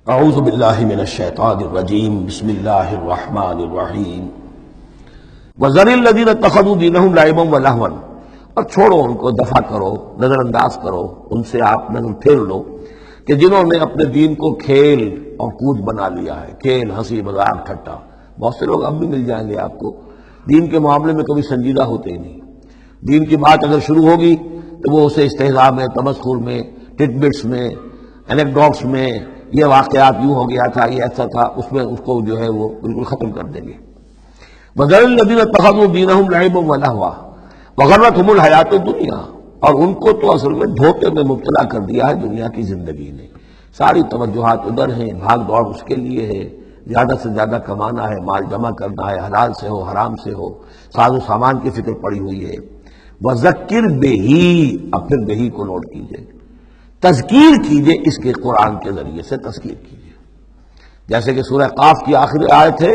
اعوذ باللہ من الشیطان الرجیم بسم اللہ الرحمن الرحیم وذر الذین اتخذوا دینہم لعبا ولہوا، اور چھوڑو ان کو، دفع کرو، نظر انداز کرو، ان سے آپ نظر پھیر لو کہ جنہوں نے اپنے دین کو کھیل اور کود بنا لیا ہے، کھیل، ہنسی مذاق ٹھٹا۔ بہت سے لوگ اب بھی مل جائیں گے آپ کو دین کے معاملے میں کبھی سنجیدہ ہوتے ہی نہیں۔ دین کی بات اگر شروع ہوگی تو وہ اسے استہزاء میں، تمسخر میں، ٹٹ بٹس میں، اینیکڈوٹس میں، یہ واقعات یوں ہو گیا تھا، یہ ایسا تھا، اس میں اس کو جو ہے وہ بالکل ختم کر دیں گے۔ وَذَرِ الَّذِينَ اتَّخَذُوا دِينَهُمْ لَعِبًا وَلَهْوًا وَغَرَّتْهُمُ الْحَيَاةُ الدُّنْيَا، اور ان کو تو اصل میں دھوکے میں مبتلا کر دیا ہے دنیا کی زندگی نے۔ ساری توجہات ادھر ہیں، بھاگ دوڑ اس کے لیے ہے، زیادہ سے زیادہ کمانا ہے، مال جمع کرنا ہے، حلال سے ہو حرام سے ہو، ساز و سامان کی فکر پڑی ہوئی ہے۔ وَذَكِّرْ بِهِ، اب پھر بہی کو نوٹ کیجئے، تذکیر کیجئے، اس کے قرآن کے ذریعے سے تذکیر کیجئے، جیسے کہ سورہ قاف کی آخری آیت ہے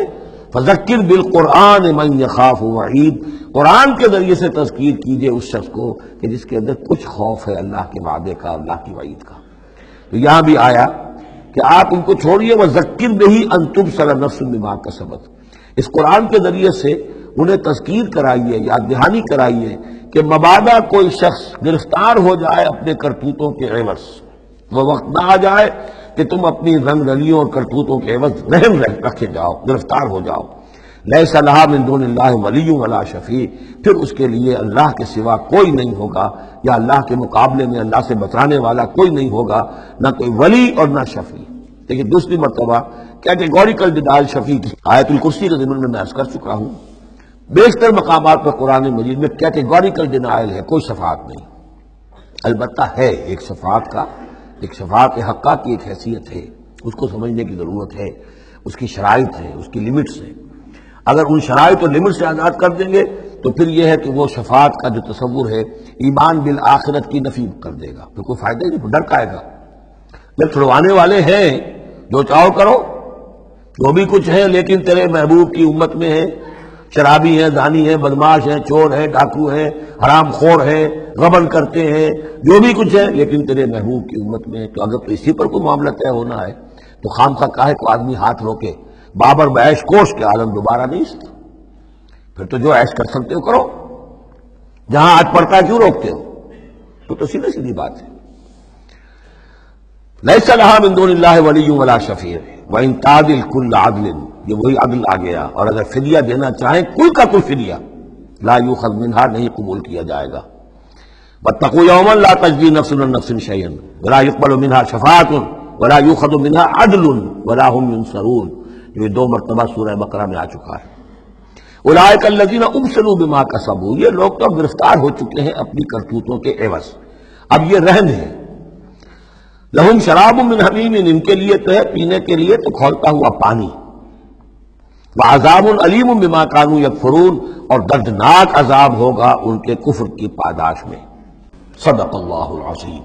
فذکر بالقرآن من یخاف وعید، قرآن کے ذریعے سے تذکیر کیجئے اس شخص کو کہ جس کے اندر کچھ خوف ہے اللہ کے وعدے کا، اللہ کی وعید کا۔ تو یہاں بھی آیا کہ آپ ان کو چھوڑیے، وذکر بہ ان تبصر نفس بما کسبت، اس قرآن کے ذریعے سے انہیں تذکیر کرائیے، یاد دہانی کرائیے کہ مبادا کوئی شخص گرفتار ہو جائے اپنے کرتوتوں کے عوض، وہ وقت نہ آ جائے کہ تم اپنی رنگ رلیوں اور کرتوتوں کے عوض رہن رکھے جاؤ، گرفتار ہو جاؤ۔ لیس لہا من دون اللہ ولی ولا شفیع، پھر اس کے لیے اللہ کے سوا کوئی نہیں ہوگا، یا اللہ کے مقابلے میں اللہ سے بچانے والا کوئی نہیں ہوگا، نہ کوئی ولی اور نہ شفیع۔ لیکن دوسری مرتبہ کیٹیگوریکل ڈینائل شفیع کی آیت الکرسی کے ضمن میں عرض کر چکا ہوں۔ بیشتر مقامات پر قرآن مجید میں کیٹیگوریکل ڈینائل ہے، کوئی شفاعت نہیں۔ البتہ ہے ایک شفاعت کا، ایک شفاعت حقہ کی ایک حیثیت ہے، اس کو سمجھنے کی ضرورت ہے، اس کی شرائط ہے، اس کی لیمٹس ہیں۔ اگر ان شرائط اور لیمٹ سے آزاد کر دیں گے تو پھر یہ ہے کہ وہ شفاعت کا جو تصور ہے ایمان بالآخرت کی نفی کر دے گا، پھر کوئی فائدہ نہیں، ڈر کا آئے گا۔ جب چھڑوانے والے ہیں، جو چاہو کرو، جو بھی کچھ ہے، لیکن تیرے محبوب کی امت میں ہے، شرابی ہیں، زانی ہیں، بدماش ہیں، چور ہیں، ڈاکو ہیں، حرام خور ہیں، غبن کرتے ہیں، جو بھی کچھ ہے، لیکن تیرے محبوب کی امت میں ہے، تو اگر تو اسی پر کوئی معاملہ طے ہونا ہے تو خام خواہ کاہے کو آدمی ہاتھ روکے؟ بابر بعیش کوش کے عالم دوبارہ نہیں است، پھر تو جو عیش کر سکتے ہو کرو، جہاں آج پڑتا ہے کیوں روکتے ہو؟ تو سیدھی سیدھی بات ہے۔ لیس لہا من دون اللہ ولی ولا شفیع وان تعدل کل عدل، یہ وہی عدل آ گیا، اور اگر فدیہ دینا چاہیں کل کا کل فدیہ، لا یؤخذ منہا، نہیں قبول کیا جائے گا۔ واتقوا یوما لا تجزی نفس عن نفس شیئا ولا یقبل منہا شفاعۃ ولا یؤخذ منہا عدل ولا هم ینصرون، یہ دو مرتبہ سورہ بقرہ میں آ چکا ہے۔ اولئک الذین ابسلوا بما کسبوا، یہ لوگ تو گرفتار ہو چکے ہیں اپنی کرتوتوں کے عوض، اب یہ رہن ہے۔ لہم شراب من حمیم، ان کے لیے تو ہے پینے کے لیے تو کھولتا ہوا پانی۔ وعذاب علیم بما کانوا یکفرون، اور دردناک عذاب ہوگا ان کے کفر کی پاداش میں۔ صدق اللہ العظیم۔